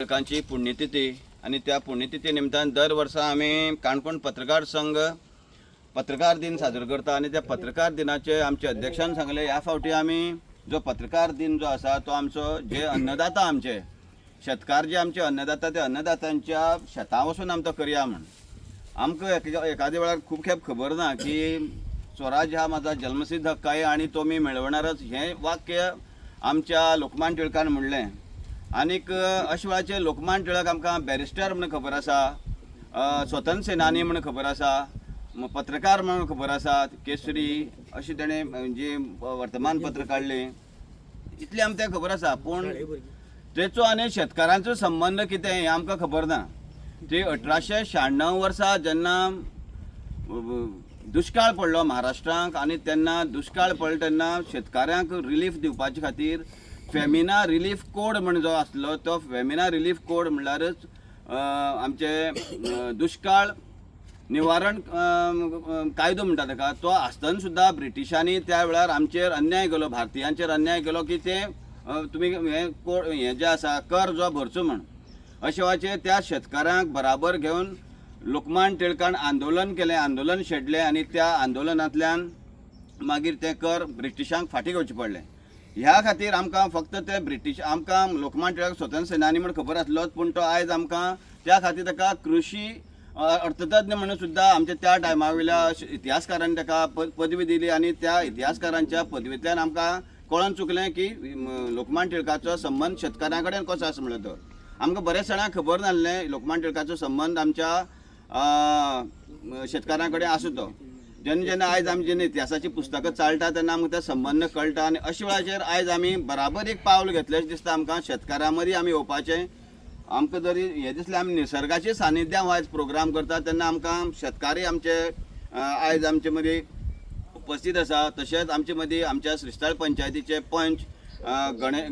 टिळकांची पुण्यतिथी आणि त्या पुण्यतिथी निमतान दर वर्सा आमी काणकोण पत्रकार संघ पत्रकार दिन साजरो करता आणि त्या पत्रकार दिनाचे आमच्या अध्यक्षान सांगले ह्या फावटी आमी जो पत्रकार दिन जो आसा तो आमचो जे अन्नदाता आमचे शेतकार जे आमचे अन्नदाता त्या अन्नदात्यांच्या शेतां वचून आमी तो करया म्हण आमकां एखाद्या वेळार खूब खेप खबर ना की स्वराज हा माझा जन्मसिद्ध हक्क आहे आणि तो मी मिळवणारच हे वाक्य आमच्या लोकमान्य टिळकान म्हणलें. आनीक अशे वेळाचेर लोकमान्य टिळक आमकां बॅरिस्टर म्हणून खबर आसा, स्वतंत्र सेनानी म्हणून खबर आसा, पत्रकार म्हणून खबर आसा, केसरी अशी तेणें जी वर्तमानपत्र काडली इतली आमकां खबर आसा. पूण तेचो आनी शेतकारांचो संबंध कितें हें आमकां खबर ना. ते 1896 वर्सा जेन्ना दुश्काळ पडलो महाराष्ट्रांत आणि तेन्ना दुश्काळ पडलो तेन्ना शेतकाऱ्यांक रिलीफ दिवपाचे खातीर फेमिना रिलीफ कोड म्हण जो आसलो तो फेमिना रिलीफ कोड म्हणल्यारच आमचे दुश्काळ निवारण कायदो म्हणटा ताका तो आसतना सुद्दां ब्रिटिशांनी त्या वेळार आमचेर अन्याय केलो, भारतीयांचेर अन्याय केलो की ते तुमी हें कोड हें जें आसा कर जो भरचो म्हण. अशे वेळाचेर त्या शेतकारांक बराबर घेवन लोकमान्य टिळकान आंदोलन केलें, आंदोलन शेडलें आणि त्या आंदोलनांतल्यान मागीर ते कर ब्रिटिशांक फाटीं घेवचें पडलें. ह्या खातीर आमकां फक्त ते ब्रिटीश आमकां लोकमान्य टिळक स्वतंत्र सेनानी म्हण खबर आसलोच पूण तो आयज आमकां त्या खातीर ताका कृशी अर्थतज्ञ म्हणून सुद्दां आमच्या त्या टायमा वयल्या इतिहासकारांनी ताका पदवी दिली आणि त्या इतिहासकारांच्या पदवेंतल्यान आमकां कळोन चुकलें की लोकमान्य टिळकाचो संबंध शेतकारां कडेन कसो आसा म्हणलो तो. आमकां बरेच जाणांक खबर नासलें लोकमान्य टिळकाचो संबंध आमच्या शेतकारां कडेन आसूं तो. जेन्ना जेन्ना आयज आमी जेन्ना इतिहासाची पुस्तकां चाळटा तेन्ना आमकां ते संबंध कळटा आणि अशे वेळाचेर आयज आमी बराबर एक पावल घेतलेशें दिसता आमकां शेतकारां मदीं आमी येवपाचें. आमकां जरी हें दिसलें आमी निसर्गाच्या सानिध्यान आयज प्रोग्राम करता तेन्ना आमकां शेतकारी आमचे आयज आमचे मदीं उपस्थित आसा. तशेंच आमचे मदीं आमच्या श्रीस्थळ पंचायतीचे पंच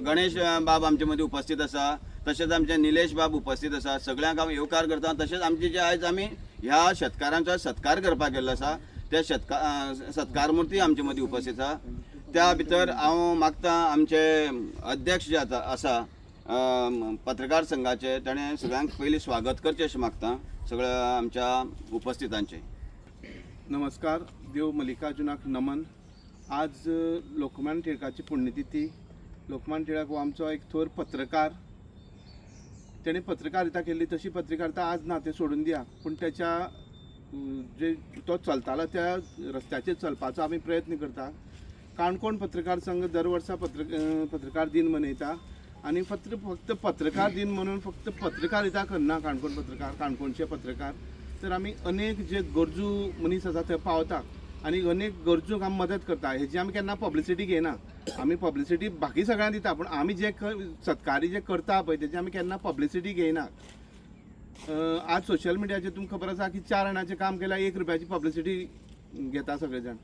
गणेश बाब आमचे मदीं उपस्थित आसा. तशेंच आमचे निलेश बाब उपस्थित आसा. सगळ्यांक हांव येवकार करता. तशेंच आमचे जे आयज आमी ह्या शेतकारांचो सत्कार करपाक गेल्लो आसा त्या सत्कार मुर्ती आमचे मदीं उपस्थित आसा. त्या भितर हांव मागतां आमचे अध्यक्ष जे आसा पत्रकार संघाचे ताणें सगळ्यांक पयलीं स्वागत करचें अशें मागतां सगळ्या आमच्या उपस्थितांचें. नमस्कार. देव मल्लिकार्जुनाक नमन. आज लोकमान्य टिळकाची पुण्यतिथी. लोकमान्य टिळक हो आमचो एक थोर पत्रकार. तेणें पत्रकारिता केल्ली तशी पत्रकारिता आज ना, ते सोडून दिया. पूण त्याच्या जे तो चलतालो त्या रस्त्याचेर चलपाचो आमी प्रयत्न करता. काणकोण पत्रकार संघ दर वर्सा पत्रकार दिन मनयता आणि फक्त पत्रकार दिन म्हणून फक्त पत्रकारिता करना काणकोणचे पत्रकार. तर आमी अनेक जे गरजू मनीस आसा थंय पावता आणि अनेक गरजूंक आमी मदत करता. हेजी आमी केन्ना पब्लिसिटी घेयना. आमी पब्लिसिटी बाकी सगळ्यांक दिता पूण आमी जे सत्कारी जे करता पळय तेजी आमी केन्ना पब्लिसिटी घेयना. आज सोशल मिडियाचेर तुमकां खबर आसा की 4 आण्याचें काम केल्यार 1 रुपयाची पब्लिसिटी घेता सगळे जाण.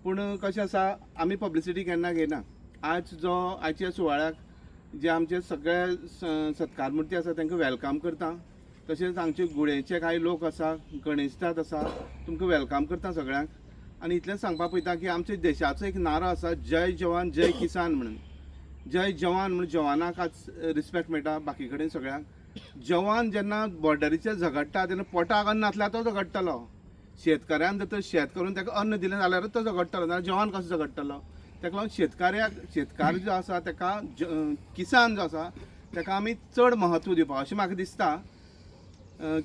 पूण कशें आसा आमी पब्लिसिटी केन्ना घेयना. आजच्या सुवाळ्याक जे आमचे सगळे सत्कार मुर्ती आसा तांकां वेलकम करता. तशेंच हांगचे गुळेचे कांय लोक आसा, गणेशदाद आसा, तुमकां वेलकम करता सगळ्यांक. आणि इतलें सांगपाक पळयता की आमच्या देशाचो एक नारो आसा जय जवान जय किसान म्हणून. जय जवान म्हणून जवानाक आज रिस्पेक्ट मेळटा बाकी कडेन सगळ्यांक. जवान जेन्ना बॉर्डरीचेर झगडटा तेन्ना पोटाक अन्न नासल्यार तो झगडटलो. शेतकऱ्यान जर तर शेत करून ताका अन्न दिलें जाल्यार तो झगडटलो, नाल्यार जवान कसो झगडटलो. ताका लागून शेतकार जो आसा ताका किसान जो आसा ताका आमी चड महत्व दिवपाक अशें म्हाका दिसता.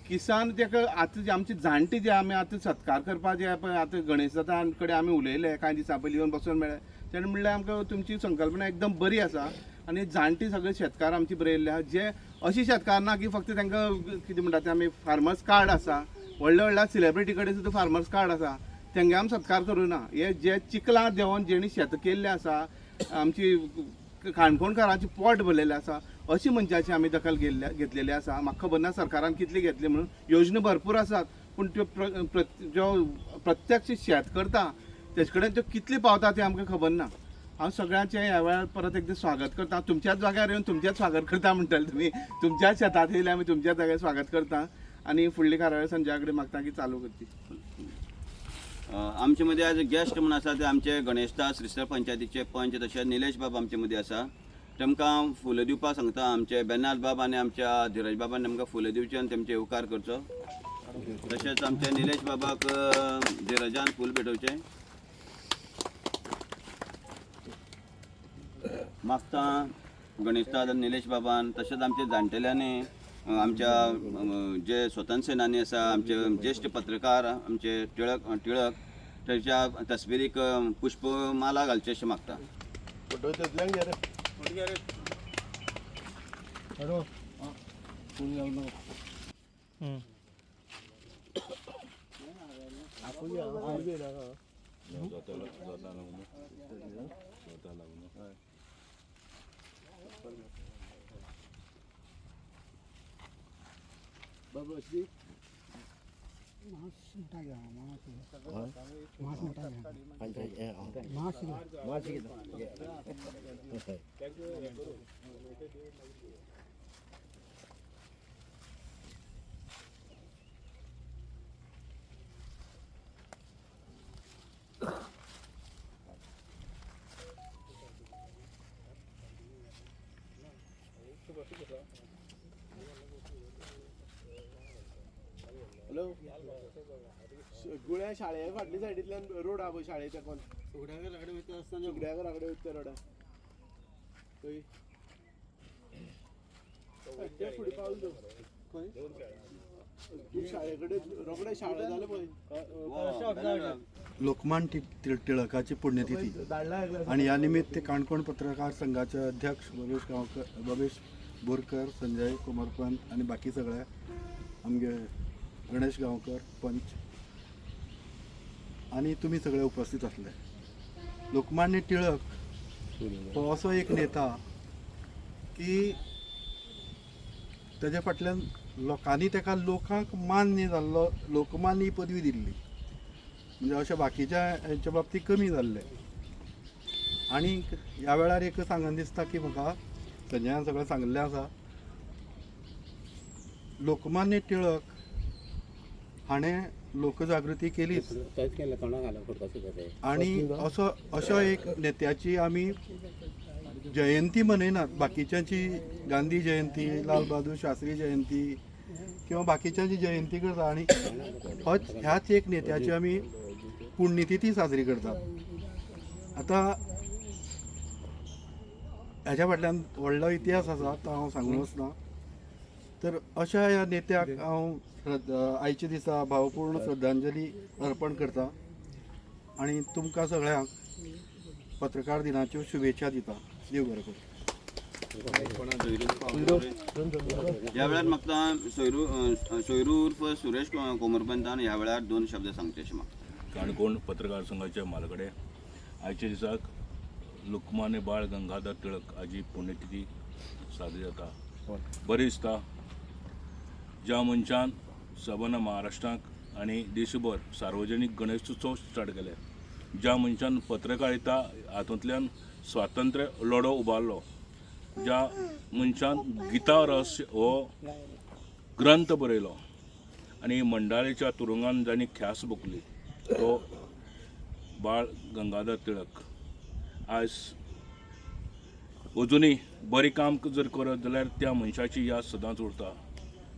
किसान ताका आतां जे आमची जाणटी जे आमी आतां सत्कार करपाक जे पळय आतां गणेशदादा कडेन आमी उलयले कांय दिसा पयलीं येवन बसून मेळ्ळे. तेणें म्हणलें आमकां तुमची संकल्पना एकदम बरी आसा आनी जाणटी सगळे शेतकार आमची बरयल्ले आहा. जे अशी शेतकार ना की फक्त तांकां कितें म्हणटा तें आमी फार्मर्स कार्ड आसा, व्हडल्या सेलिब्रिटी कडेन सुद्दां फार्मर्स कार्ड आसा, तेंगे आमी सत्कार करूं ना. हे जे चिखलांत देंवन जेणी शेत केल्लें आसा, आमची काणकोणकारांची पोट भरलेलें आसा, अशी मनशाची आमी दखल घेतलेली आसा. म्हाका खबर ना सरकारान कितली घेतली म्हणून. योजना भरपूर आसात पूण त्यो जो प्रत्यक्ष शेत करता तेजे कडेन त्यो कितली पावता तें आमकां खबर ना. हांव सगळ्यांचें ह्या वेळार परत एकदां स्वागत करता. तुमच्याच जाग्यार येवन तुमचेंच स्वागत करता म्हणटले तुमी. तुमच्याच शेतांत येयले आमी तुमच्याच जाग्यार स्वागत करता आनी फुडली कार्यावळ संजया कडेन मागता की चालू करची. आमचे मध्ये आज गेस्ट म्हणून आसा ते आमचे गणेशदास श्रीस्थळ पंचायतीचे पंच तशेंच निलेश बाब आमचे मध्ये आसा. तेमकां फुलां दिवपाक सांगता. आमचे बेनाज बाब आनी आमच्या धीरज बाबान तेमकां फुलां दिवचे आनी तेमचे उपकार करचो. तशेंच आमच्या निलेश बाबाक धीरजान फूल भेटोवचें. मागता गणेशदाद आनी निलेश बाबान तशेंच आमच्या जाणटेल्यांनी आमच्या जे स्वतंत्र सेनानी आसा आमचे ज्येश्ठ पत्रकार आमचे टिळक तेच्या तस्बिरीक पुष्पमाला घालची अशें मागता. हॅलो गुळ्या शाळे फाटल्या सायडींतल्यान रोड आहा पळय शाळे तेकोन सुगड्यागर आकडे वयता आसतना सुगड्यागर आकडे वयता रोडा खंय त्या फुडें पावल खंय तूं शाळे कडेन रोखडे शाळे जाले पळय लोकमान्य टिळकाची पुण्यतिथी आणि या निमित्त काणकोण पत्रकार संघाचे अध्यक्ष बबेश बोरकर, संजय कोमरपंत आणि बाकी सगळे आमगे गणेश गांवकर पंच आणि तुम्ही सगळे उपस्थित असले. लोकमान्य टिळक हो असो एक नेता की तेज्या फाटल्यान लोकांनी ताका लोकांक मान्य जाल्लो लोकमान्य ही पदवी दिल्ली. म्हणजे अशें बाकीच्या हेच्या बाबतीत कमी जाल्ले. आणि ह्या वेळार एक सांगन दिसता की म्हाका संजयान सगळें सांगल्लें आसा. लोकमान्य टिळक हाणें लोकजागृती केलीच आणि अशो एक नेत्याची आमी जयंती मनयनात. बाकीच्यांची गांधी जयंती, लाल बहादूर शास्त्री जयंती किंवा बाकीच्यांची जयंती करता आणि ह्याच एक नेत्याची आमी पुण्यतिथी साजरी करतात. आता हाच्या फाटल्यान व्हडलो इतिहास आसा तो हांव सांगूं वचना. तर अशा ह्या नेत्याक हांव आयच्या दिसा भावपूर्ण श्रद्धांजली अर्पण करता आणि तुमकां सगळ्यांक पत्रकार दिनाच्यो शुभेच्छा दिता. देव बरें करूं. ह्या वेळार म्हाका सोयरू उर्फ सुरेश कोमरपंतान ह्या वेळार 2 शब्द सांगचे अशें म्हाका. काणकोण पत्रकार संघाच्या मालकडे आयच्या दिसाक लोकमान्य बाळ गंगाधर टिळक हाजी पुण्यतिथी साजरी जाता. बरें दिसता ज्या मनशान सबंद महाराष्ट्राक आनी देशभर सार्वजनीक गणेश उत्सव स्टार्ट केले, ज्या मनशान पत्रकारिता हातूंतल्यान स्वातंत्र्य लढो उबारलो, ज्या मनशान गीता रहस्य हो ग्रंथ बरयलो आनी मंडाळेच्या तुरुंगान जाणी ख्यास भोगली तो बाळ गंगाधर टिळक आज अजुनूय बरें काम जर करत जाल्यार त्या मनशाची याद सदांच उरता.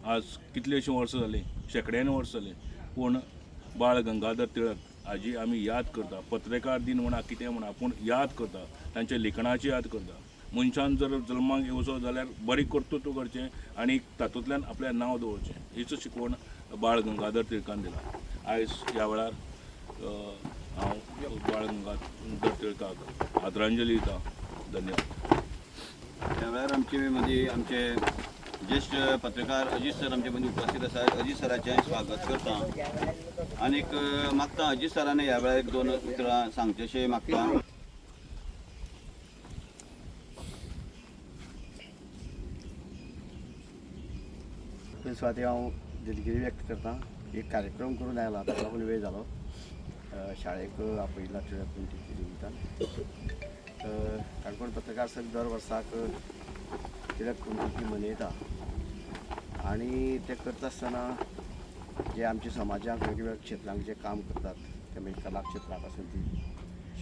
आज कितलीशीं वर्सां जालीं, शेकड्यांनी वर्सां जालीं, पूण बाळ गंगाधर टिळक हाजी आमी याद करता. पत्रकार दिन म्हणा कितें म्हणा पूण याद करता, तांच्या लेखनाची याद करता. मनशान जर जल्माक येवचो जाल्यार बरें कर्तृत्व करचें आनी तातूंतल्यान आपलें नांव दवरचें हीच शिकवण बाळ गंगाधर टिळकान दिला. आयज ह्या वेळार हांव बाळ गंगाधर टिळकाक आदरांजली दिता. धन्यवाद. ह्या वेळार आमचे ज्येष्ठ पत्रकार अजीत सर आमचे मदीं उपस्थित आसात. अजीत सराचें स्वागत करता आनीक मागता अजीत सरान ह्या वेळार 2 उतरां सांगचे अशें मागता. सुवाती हांव दिलगिरी व्यक्त करता. एक कार्यक्रम करून आयला ताका लागून वेळ जालो. शाळेक आपयला टिळक पुण्यतिथी निमतान काणकोण पत्रकार संघ दर वर्साक टिळक पुण्यतिथी मनयता आणि ते करता आसतना जे आमच्या समाजाक वेगवेगळ्या क्षेत्रांक जे काम करतात ते म्हणजे कला क्षेत्राक आसूं ती,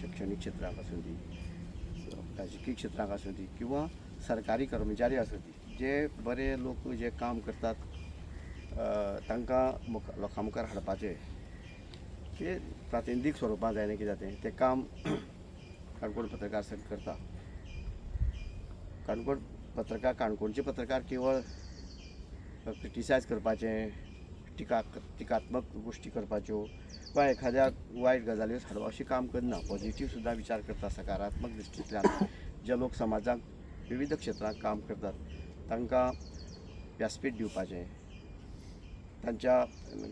शैक्षणीक क्षेत्राक आसूं ती, राजकीय क्षेत्राक आसूं ती किंवा सरकारी कर्मचारी आसात जे बरे लोक जे काम करतात तांकां लोकां मुखार हाडपाचें ते प्रातिनिधीक स्वरुपांत जायना कितें जातें तें काम काणकोण पत्रकार संघ करता. काणकोणचे पत्रकार केवळ क्रिटिसायज करपाचें, टिकात्मक गोश्टी करपाच्यो वा एखाद्या वायट गजाल्यो हाडप अशें काम करना. पॉझिटीव सुद्दां विचार करता, सकारात्मक दृश्टींतल्यान जे लोक समाजाक विविध क्षेत्रांत काम करतात तांकां व्यासपीठ दिवपाचें, तांच्या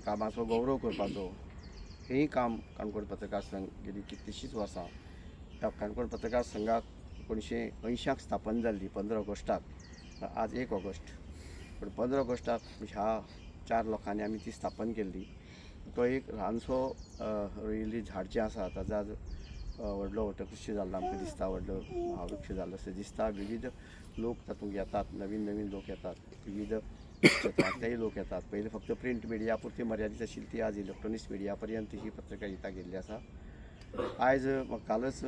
कामाचो गौरव करपाचो हेंय काम काणकोण पत्रकार संघ गेली कितलींशींच वर्सां. ह्या काणकोण पत्रकार संघाक 1980 स्थापन जाल्ली 15 ऑगस्टाक. आज 1 ऑगस्ट, पण 15 ऑगस्टाक ह्या 4 लोकांनी आमी ती स्थापन केल्ली. तो एक ल्हानसो रोयिल्ली झाड जें आसा ताचो आज व्हडलो वटवृक्ष जाल्लो आमकां दिसता, व्हडलो महावृक्ष जाल्लो अशें दिसता. विविध लोक तातूंत येतात, नवीन नवीन लोक येतात, विविध क्षेत्रांतलेय लोक येतात. पयलीं फक्त प्रिंट मिडिया पुरती मर्यादीत आशिल्ली ती आज इलेक्ट्रॉनिक्स मिडिया पर्यंत ही पत्रकारिता गेल्ली आसा. आयज कालच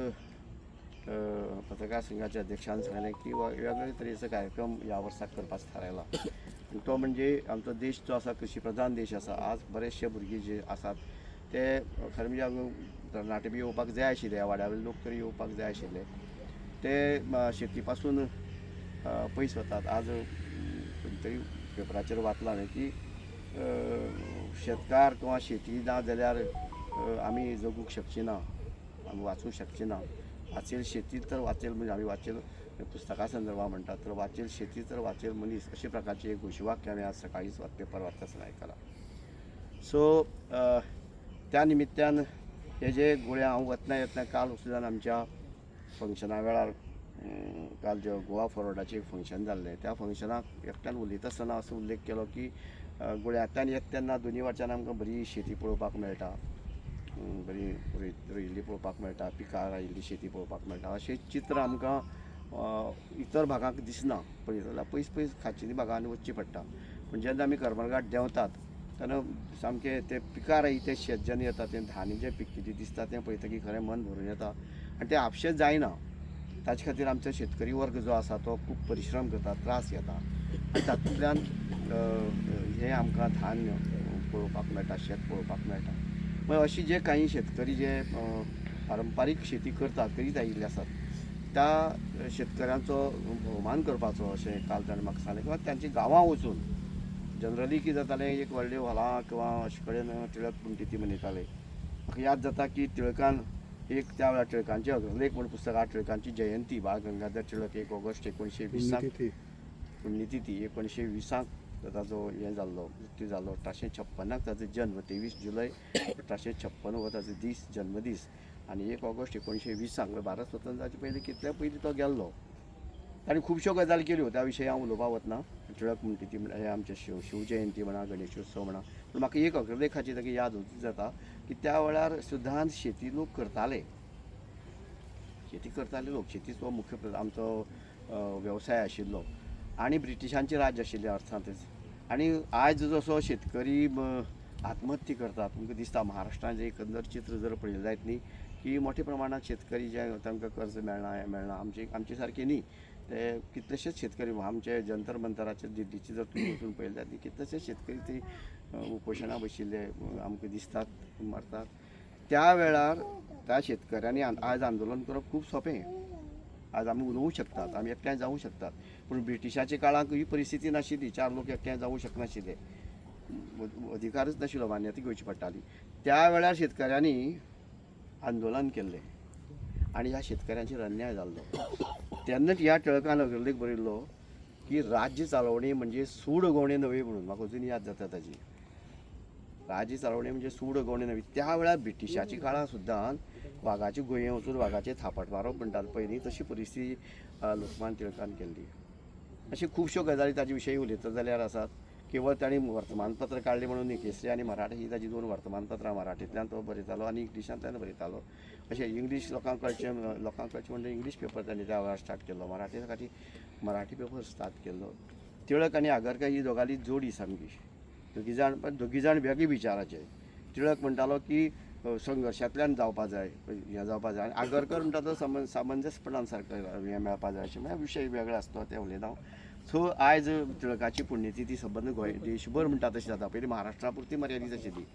पत्रकार संघाच्या अध्यक्षान सांगलें की वेगवेगळे तरेचो कार्यक्रम ह्या वर्साक करपाचो थारायला. आनी तो म्हणजे आमचो देश जो आसा कृशी प्रधान देश आसा. आज बरेचशे भुरगे जे आसात ते खरें म्हणजे तरणाटे बी येवपाक जाय आशिल्ले, वाड्यावयले लोक तरी येवपाक जाय आशिल्ले, ते शेती पासून पयस वतात. आज खंय तरी पेपराचेर वाचलां हांवें की शेतकार किंवा शेती ना जाल्यार आमी जगूंक शकची ना, आमी वाचूंक शकची ना. वाचेल शेती तर वाचेल, म्हणजे आमी वाचेल पुस्तका संदर्भात म्हणटात तर वाचेल शेती तर वाचेल मनीस, अशे प्रकारचे एक घोशवाक्य हांवें आज सकाळीच पेपर वाचता आसतना आयकलां. सो त्या निमित्यान हे जे गुळ्या हांव वतना काल सुद्दां आमच्या फंक्शना वेळार काल जे गोवा फॉरवर्डाचें एक फंक्शन जाल्लें त्या फंक्शनाक एकट्यान उलयता आसतना असो उल्लेख केलो की गुळ्यांतल्यान येता तेन्ना दोनी वाटच्यान आमकां बरी शेती पळोवपाक मेळटा, बरी रोयिल्ली पळोवपाक मेळटा, पिकां आयिल्ली शेती पळोवपाक मेळटा. अशें चित्र आमकां इतर भागांक दिसना. पळयत जाल्यार पयस खाचेली भागांनी वचचें पडटा. पूण जेन्ना आमी करमळघाट देंवतात तेन्ना सामकें ते पिकार ते शेत जेन्ना येता तें धान्य जें पिकिल्लें दिसता तें पळयतकीर खरें मन भरून येता. आनी तें आपशेंच जायना. ताचे खातीर आमचो शेतकरी वर्ग जो आसा तो खूब परिश्रम करता, त्रास घेता. आनी तातूंतल्यान हें आमकां धान्य पळोवपाक मेळटा, शेत पळोवपाक मेळटा. मागीर अशी जे काही शेतकरी जे पारंपारीक शेती करीत आयिल्ले आसात त्या शेतकऱ्यांचो भोवमान करपाचो अशें काल ताणें म्हाका सांगलें. किंवा तांच्या गांवां वचून जनरली कितें जातालें, एक व्हडलीं हॉलां किंवा अशे कडेन टिळक पुण्यतिथी मनयताले. म्हाका याद जाता की टिळकान एक त्या वेळार टिळकांचे अग्रलेख म्हूण पुस्तक आहा, टिळकांची जयंती बाळ गंगाधर टिळक 1 ऑगस्ट 1920 पुण्यतिथी 1920 ताचो हें जाल्लो, मृत्यू जाल्लो. 1856 ताचो जल्म, 23 जुलय 1856 हो ताचो दीस, जन्मदीस. आनी 1 ऑगस्ट 1920 भारत स्वतंत्र जावचे पयलीं कितले पयलीं तो गेल्लो. ताणें खुबश्यो गजाली केल्यो, त्या विशयी हांव उलोवपाक वतना. टिळक पुण्यतिथी म्हणा, हे आमचे शिवजयंती म्हणा, गणेशोत्सव म्हणा. पूण म्हाका एक अग्रलेखाची ताका याद जाता की त्या वेळार सुद्दां शेती लोक करताले. शेती करताले लोक, शेतीचो मुख्य आमचो वेवसाय आशिल्लो. आनी ब्रिटिशांचें राज्य आशिल्लें अर्थांतच. आनी आयज जसो शेतकरी आत्महत्या करतात, तुमकां दिसता महाराष्ट्रांत एकंदर चित्र जर पळयलें जायत न्ही की मोठ्या प्रमाणात शेतकरी जे तांकां कर्ज मेळना आमचे सारके न्ही. ते कितलेशेच शेतकरी आमचे जंतर मंतराचे दिल्लीचे जर तुमी वचून पळयलें जाल्यार कितलेशेच शेतकरी ते उपोशणां बशिल्ले आमकां दिसतात, मरतात. त्या वेळार त्या शेतकऱ्यांनी आज आंदोलन करप खूब सोंपें. आज आमी उलोवंक शकतात, आमी एकठांय जावंक शकतात. पूण ब्रिटिशाच्या काळाक ही परिस्थिती नाशिल्ली. 4 लोक एकठांय जावंक शकनाशिल्ले, अधिकारच नाशिल्लो, मान्यता घेवची पडटाली. त्या वेळार शेतकऱ्यांनी आंदोलन केल्लें आनी ह्या शेतकऱ्यांचेर अन्याय जाल्लो. तेन्नाच ह्या टिळकान अग्रलेख बरयल्लो की राज्य चालवणी म्हणजे सूड उगोवणें नव्हे म्हणून. म्हाका अजून याद जाता ताजी. राज्य चालवणी म्हणजे सूड उगोवणें नव्हे. त्या वेळार ब्रिटिशाच्या काळार सुद्दां वाघाचे गुये वचून वाघाचे थापट मारप म्हणटात पळय न्ही, तशी परिस्थिती लोकमान्य टिळकान केल्ली. अशें खुबश्यो गजाली ताजे विशयी उलयता जाल्यार आसात. केवळ ताणें वर्तमानपत्र काडलें म्हणून न्ही, केसरी आनी मराठी ही ताजी 2 वर्तमानपत्रां. मराठींतल्यान तो बरयतालो आनी इंग्लिशांतल्यान बरयतालो. अशें इंग्लीश लोकांक कळचें म्हणजे इंग्लीश पेपर ताणें त्या वेळार स्टार्ट केल्लो, मराठी खातीर मराठी पेपर स्टार्ट केल्लो. टिळक आनी आगरकर ही दोगाली जोडी सामकी. दोगी जाण वेगळे विचाराचे. टिळक म्हणटालो की संघर्शांतल्यान जावपा जाय हें जावपा जाय आनी आगरकर म्हणटा तो सामंजसपणान सारको हें मेळपा जाय अशें म्हणजे विशय वेगळो आसता तें उलयना सो आयज टिळकाची पुण्यतिथी सबंद गोंय देशभर म्हणटा तशी जाता पयलीं महाराष्ट्रा पुरती मर्यादीत आशिल्ली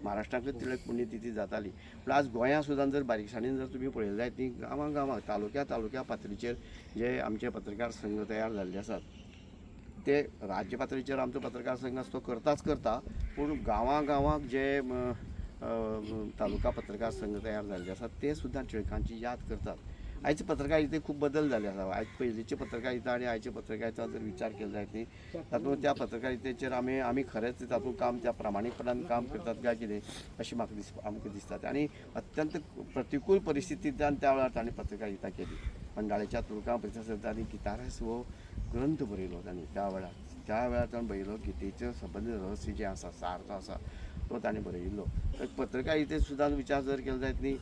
महाराष्ट्रांतूच टिळक पुण्यतिथी जाताली पूण आज गोंया सुद्दां जर बारीकसाणेन जर तुमी पळयलें जायत न्ही गांवां गांवां तालुक्या पातळीचेर जे आमचे पत्रकार संघ तयार जाल्ले आसात ते राज्य पातळीचेर आमचो पत्रकार संघ आसा तो करता पूण गांवां जे तालुका पत्रकार संघ तयार जाल्ले आसात ते सुद्दां टिळकांची याद करतात आयचे पत्रकारिते खूब बदल जाल्ले आसा आयज पयलींचे पत्रकारिता आनी आयचे पत्रकारिता जर विचार केलो जायत न्ही तातूंत त्या पत्रकारितेचेर आमी खरेंच तातूंत काम त्या प्रामाणीकपणान काम करतात काय कितें अशें म्हाका आमकां दिसता आनी अत्यंत प्रतिकूल परिस्थितींतल्यान त्या वेळार तांणी पत्रकारिता केली मंडाळेच्या तुळका परिसरांनी गितारस हो ग्रंथ बरयलो तांणी त्या वेळार ताणें बरयलो गितेचें संबंदीत रहस्य जें आसा सार जो आसा तो ताणें बरयल्लो पत्रकारिते सुद्दां विचार जर केलो जायत न्ही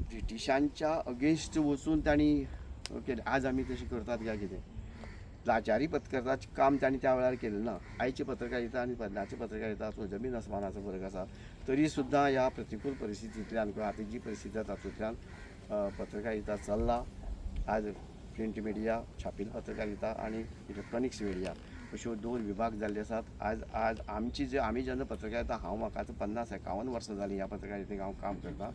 ब्रिटिशांच्या अगेन्स्ट वचून तांणी केलें आज आमी तशें करतात काय कितें लाचारी पत्रकारिताचें काम तांणी त्या वेळार केलें ना आयची पत्रकारिता आनी पयलींची पत्रकारिता हातूंत जमीन आसमानाचो फरक आसा तरी सुद्दां ह्या प्रतिकूल परिस्थितींतल्यान किंवा आतां जी परिस्थिती आसा तातूंतल्यान पत्रकारिता चल्ला आज प्रिंट मिडिया छापील पत्रकारिता आनी इलेक्ट्रॉनिक्स मिडिया अश्यो 2 विभाग जाल्ले आसात आज आमी जेन्ना पत्रकारिता म्हाका आतां 50-51 वर्सां जालीं ह्या पत्रकारितेक हांव काम करतां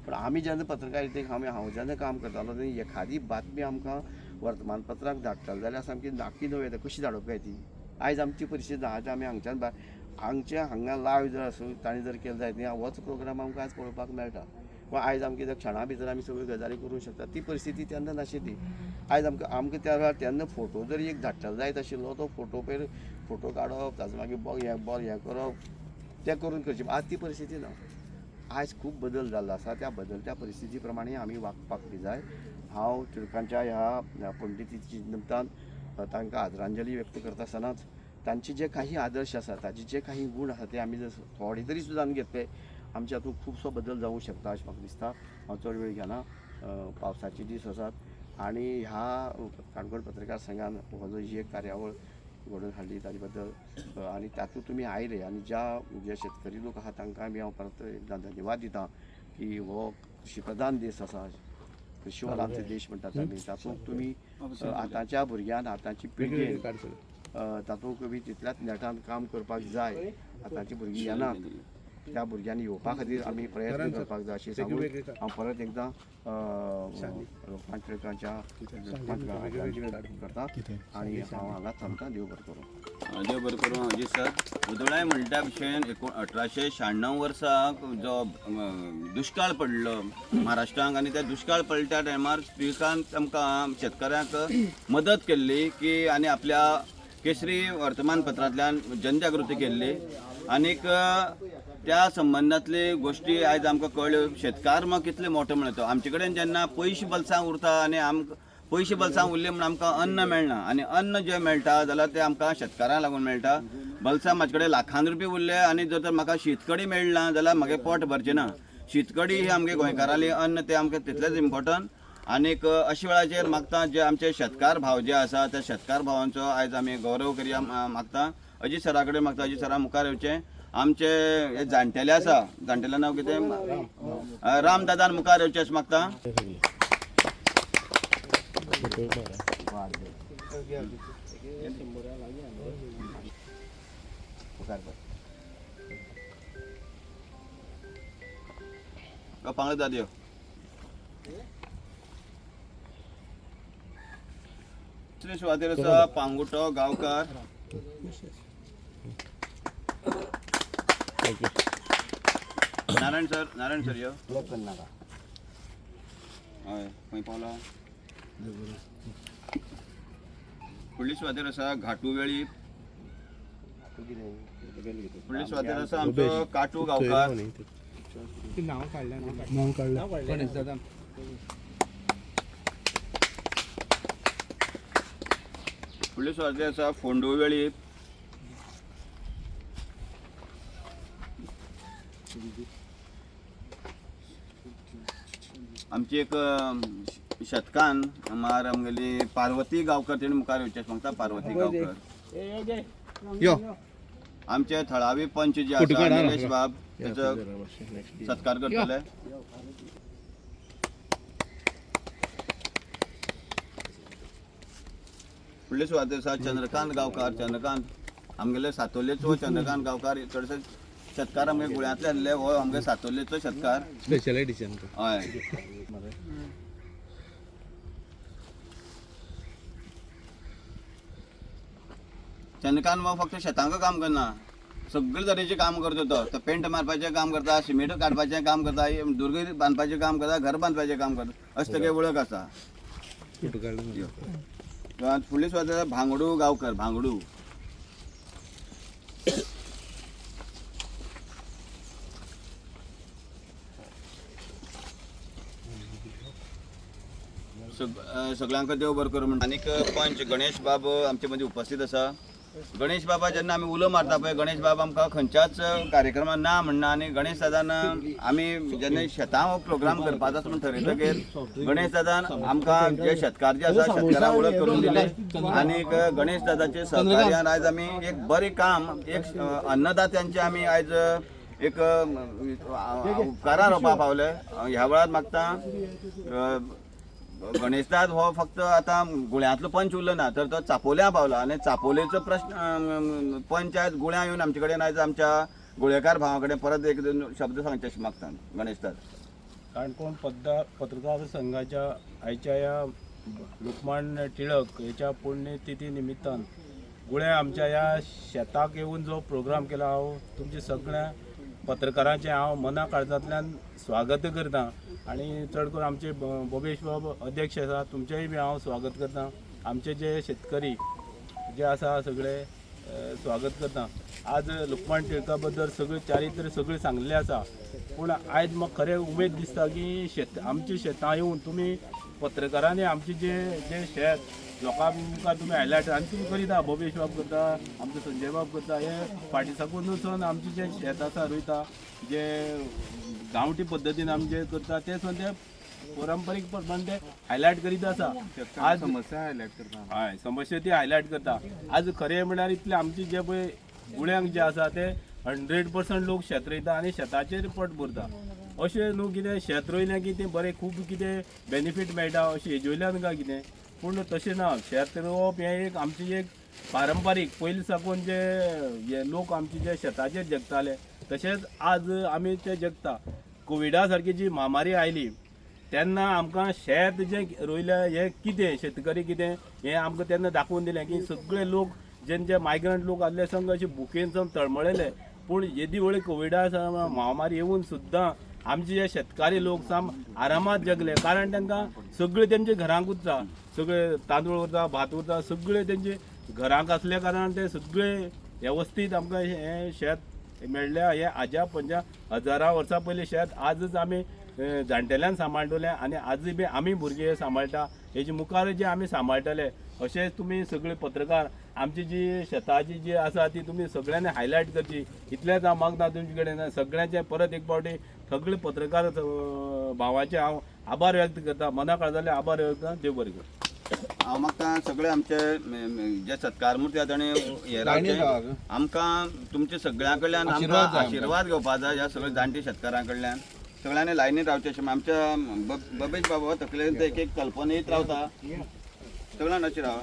पण आमी जेन्ना पत्रकारितेक हांव जेन्ना काम करतालो तेन्ना एखादी बातमी आमकां वर्तमानपत्राक धाडटालो जाल्यार सामकी नाकी नव्हे कशी धाडप काय ती आयज आमची परिस्थिती ना आज आमी हांगच्या हांगा लायव्ह जर आसूं ताणें जर केलो जायत न्ही होच प्रोग्राम आमकां आज पळोवपाक मेळटा वा आयज आमकां क्षणा भितर आमी सगळ्यो गजाली करूंक शकतात ती परिस्थिती तेन्ना नाशिल्ली आयज आमकां त्या वेळार तेन्ना फोटो जर एक धाडटालो जायत आशिल्लो तो फोटो काडप ताचो मागीर हें करप तें करून करचें आज ती परिस्थिती ना आयज खूब बदल जाल्लो आसा त्या बदलत्या परिस्थिती प्रमाणे आमी वागपाक बी जाय हांव टिळकांच्या ह्या पुण्यतिथीच्या निमतान तांकां आदरांजली व्यक्त करता आसतनाच तांचे जे काही आदर्श आसा ताचे जे काही गूण आसा ते आमी जर थोडे तरी सुद्दां घेतले आमच्या हातूंत खुबसो बदल जावंक शकता अशें म्हाका दिसता हांव चड वेळ घेना पावसाचे दीस आसात आनी ह्या काणकोण पत्रकार संघान हो जो ही एक कार्यावळ घडोवन हाडली ताचे बद्दल आनी तातूंत तुमी आयले आनी जे शेतकरी लोक आहा तांकां बी हांव परत एकदां धन्यवाद दिता की हो कृशी प्रधान देश आसा कृषीवाला आमचो देश म्हणटात आमी तातूंत तुमी आतांच्या भुरग्यान आतांची पिळगेन तातूंत बी तितल्याच नेटान काम करपाक जाय आतांची भुरगीं येनात त्या भुरग्यांनी येवपा खातीर आमी प्रयत्न करपाक जाय अशें सांगून हांव परत एकदां लोकमान्य टिळकांच्या करता आनी हांव हांगा थांबता देव बरें करूं देव बरें करूं हाजी सर उदोळाय म्हणटा विशयन 1896 वर्साक जो दुश्काळ पडलो महाराष्ट्रांत आनी त्या दुश्काळ पडल्या त्या टायमार टिळकान आमकां शेतकऱ्यांक मदत केल्ली की आनी आपल्या केसरी वर्तमानपत्रांतल्यान जनजागृती केल्ली आनीक त्या संबंधातली गोष्टी आयज आमकां कळ्ळ्यो शेतकार मग कितले मोठो म्हणतो आमचे कडेन जेन्ना पयशे बल्सांक उरता आनी पयशे बल्सांक उरले म्हण आमकां अन्न मेळना आनी अन्न जें मेळटा जाल्यार तें आमकां शेतकारांक लागून मेळटा बल्सांक म्हाजे कडेन लाखान रुपया उरले आनी जर तर म्हाका शीतकडी मेळना जाल्यार म्हागे पोट भरचें ना शीतकडी ही आमगे गोंयकाराली अन्न तें आमकां तितलेंच इम्पॉर्टंट आनीक अशा वेळाचेर मागता जे आमचे शेतकार भाव जे आसा त्या शेतकार भावांचो आयज आमी गौरव करया मागता अजीत सरा कडेन मागता अजीत सरा मुखार येवचें आमचे हे जाणटेले आसा जाणटेलें नांव कितें राम दादान मुखार येवचें अशें मागता पांगळे दादयो श्री सुवातेर आसा पांगुटो गांवकार नारायण सर यो हय खंय पावला फुडली सुवातेर आसा घाटू वेळी फुडली सुवातेर आसा आमचो काटू गांवकार फुडली सुवातेर आसा फोंडू वेळी आमची एक शेतकान मार आमगेली पार्वती गांवकर तेणी मुखार येवचें सांगता पार्वती गांवकर यो आमचे थळावी पंच जे आसा निलेश बाब त्याचो सत्कार करतले. फुडले सुवातेर आसा चंद्रकांत गांवकार. चंद्रकांत आमगेले सातोलेचो चंद्रकांत गांवकार चडशे शेतकार आमगे गुळ्यांतले आसले. हो आमगे सातोलेचो शेतकार स्पेशल एडिशन. हय. चंद्रकांत हो फक्त शेतांक काम करना, सगळे तरेचे काम करता तो पेंट मारपाचें काम करता, सिमेंट काडपाचें काम करता, दुर्ग बांदपाचें काम करता, घर बांदपाचें काम करता, अशें तेगे वळख आसा. फुडले सुवातेर भांगडू गांवकर. भांगडू सगळ्यांक देव बरें करूं म्हणटा. आनीक पंच गणेश बाब आमचे मदीं उपस्थित आसा. गणेश बाबा जेन्ना आमी उलो मारता पळय, गणेश बाब आमकां खंयच्याच कार्यक्रमांत ना म्हणना. आनी गणेश दादान आमी जेन्ना शेतां हो प्रोग्राम करपाचो आसा म्हण थरयतकीर गणेश दादान आमकां जे शेतकार जे आसा शेतकारांक वळख करून दिली. आनीक गणेश दादाचे सहकार्यान आयज आमी एक बरें काम, एक अन्नदात्यांचे आमी आयज एक उपकारां रोवपा पावले. ह्या वेळार मागता गणेशदाद हो फक्त आतां गुळ्यांतलो पंच उरलो ना, तर तो चापोल्या पावला. आनी चापोलेचो प्रश्न पंच आयज गुळ्या येवन आमचे कडेन आयज आमच्या गुळेकार भावा कडेन परत एक दोन शब्द सांगचे अशें मागता गणेशदाद. काणकोण पत्रकार संघाच्या आयच्या ह्या लोकमान्य टिळक हेच्या पुण्यतिथी निमित्तान गुळे आमच्या ह्या शेताक येवन जो प्रोग्राम केला, हांव तुमच्या सगळ्या पत्रकारांचे हांव मना काळजांतल्यान स्वागत करता. आणि चड करून आमचे बोबेश बाब अध्यक्ष आसा, तुमचेय बी हांव स्वागत करता. आमचे जे शेतकरी जे आसा सगळे स्वागत करता. आज लोकमान्य टिळका बद्दल सगळे चारित्र सगळे सांगलेले आसा, पूण आयज म्हाका खरें उमेद दिसता की आमच्या शेतां येवन तुमी पत्रकारांनी आमचे जे शेत लोकां मुखार तुमी हायलायट आनी तुमी करिता. बोबेश बाब करता, आमचो संजय बाब करता, हे फाटी साकून वचून आमचे जे शेत आसा रोयता, जे गांवठी पद्दतीन आमी जे करता ते सुद्दां ते पारंपारीक प्रमाणे ते हायलायट करीत आसा. आज समस्या हायलायट करता. हय, समस्या ती हायलायट करता. आज खरें म्हळ्यार इतले आमचे जे पळय गुळ्यांक जे आसा ते 100% लोक शेत रोयता आनी शेताचेर पोट भरता. अशें न्हू कितें शेत रोयलें की तें बरें खूब कितें बेनिफीट मेळटा अशें हेजेवयल्यान काय कितें, पूण तशें ना. शेत रोवप हें एक आमचें एक पारंपारीक पयलीं साकून जे लोक आमचे जे शेताचेर जगताले तशेंच आज आमी ते जगता. कोविडा सारकी जी महामारी आयली तेन्ना आमकां शेत जें रोयलें हें कितें, शेतकरी कितें हें आमकां तेन्ना दाखोवन दिलें की सगळे लोक जे मायग्रंट लोक आसले संग अशे भुकेन सावन तळमळयले. पूण येदी वेळी कोविडा महामारी येवन सुद्दां आमचे जे शेतकारी लोक साम आरामात जगले, कारण तांकां सगळे तेंचे घरांक उरता, सगळे तांदूळ उरता, भात उरता, सगळे तेंचे घरांक आसल्या कारणान ते सगळे वेवस्थीत आमकां हें शेत मेळ्ळें. हें हाज्या 50,000 वर्सां पयलीं शेत आजच आमी जाणटेल्यान सांबाळटले आनी आजूय बी आमी भुरगे सांबाळटा. हेजे मुखार जे आमी सांबाळटले अशेंच तुमी सगळे पत्रकार आमची जी शेताची जी आसा ती तुमी सगळ्यांनी हायलायट करची. इतलेंच हांव मागता तुमचे कडेन. सगळ्यांचे परत एक फावटी सगळे पत्रकार भावाचे हांव आभार व्यक्त करता, मना काळजाले आभार व्यक्त करता. देव बरें करूं. हांव मागता सगळे आमचे जे सत्कार मुर्ती आसा ताणें हे रावचे आमकां तुमचे सगळ्यां कडल्यान आमकां आशिर्वाद घेवपा जाय. ह्या सगळ्या जाणटी शेतकारां कडल्यान सगळ्यांनी लायनीत रावचे अशें आमच्या बबेश बाबा तकलेन ते एक कल्पनेत रावता. सगळ्यांनी अशें रावा.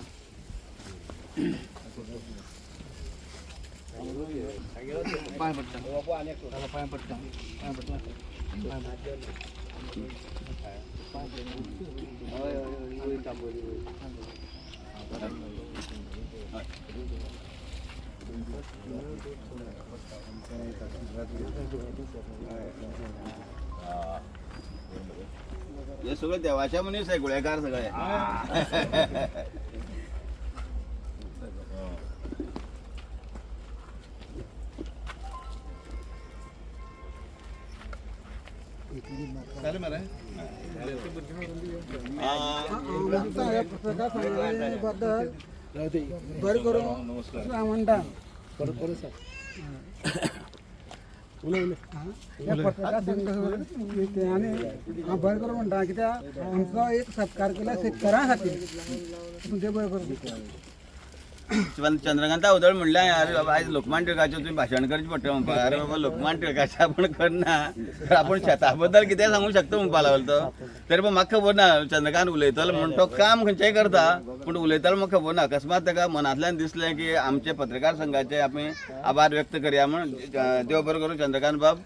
हे सगळे देवाचे मनीस आहे, गुळेकार सगळे. जालें मरे. बरें करून म्हणटा आनी हांव बरें करून म्हणटा कित्याक आमचो एक सत्कार केला शेतकारां खातीर. ते बरें करून चंद्रकांता उदळ म्हणल्यार अरे बाबा आयज लोकमान्य टिळकाचेर तुवें भाशण करचें पडटा म्हणपाक. अरे बाबा लोकमान्य टिळकाचें आपण करना तर आपण शेता बद्दल कितें सांगूं शकता म्हणपाक लागलो तो. तरी पूण म्हाका खबर ना चंद्रकांत उलयतलो म्हणून तो काम खंयचेंय करता पूण उलयतलो म्हाका खबर ना. अकस्मात ताका मनांतल्यान दिसलें की आमचे पत्रकार संघाचे आमी आभार व्यक्त करया म्हणून. देव बरें करूं चंद्रकांत बाब.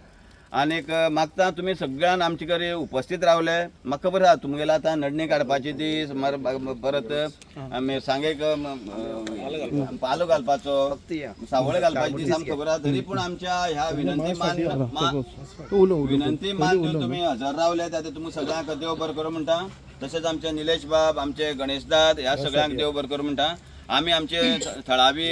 आनीक मागता तुमी सगळ्यान आमचे कडेन उपस्थित रावले. म्हाका खबर आहा तुमगेलो आतां नडणी काडपाची ती सुमार परत मिरसांगेक पालो घालपाचो सावळ घालपाची ती सामकी खबर आहा. तरी पूण आमच्या ह्या विनंती मान तुमी हजर रावले ताचे तुमकां सगळ्यांक देव बरें करूं म्हणटा. तशेंच आमचे निलेश बाब आमचे गणेश दाद ह्या सगळ्यांक देव बरें करूं म्हणटा. आमी आमचे थळावी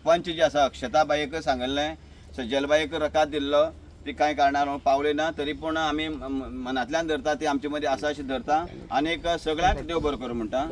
पंच जे आसा अक्षताबाईक सांगल्लें सज्जलबाईक रकाद दिल्लो ती कांय कारणान पावली ना. तरी पूण आमी मनांतल्यान धरता ती आमचे मदीं आसा अशी धरता. आनीक सगळ्यांक देव बरें करूं म्हणटा.